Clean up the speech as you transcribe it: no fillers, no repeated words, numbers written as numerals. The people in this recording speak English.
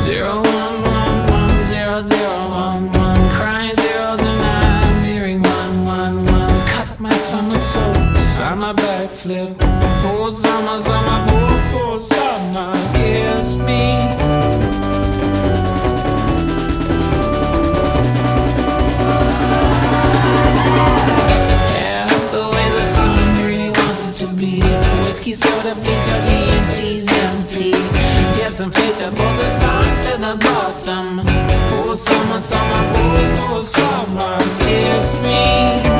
0111001, crying zeros and I'm hearing 111. Cut my somersaults on my backflip. Oh summer, summer, oh summer, kiss me. Whiskey soda, please, your EMT's empty. Chips and flavor, pulls a song to the bottom. Oh, summer, summer, oh, summer, kiss me.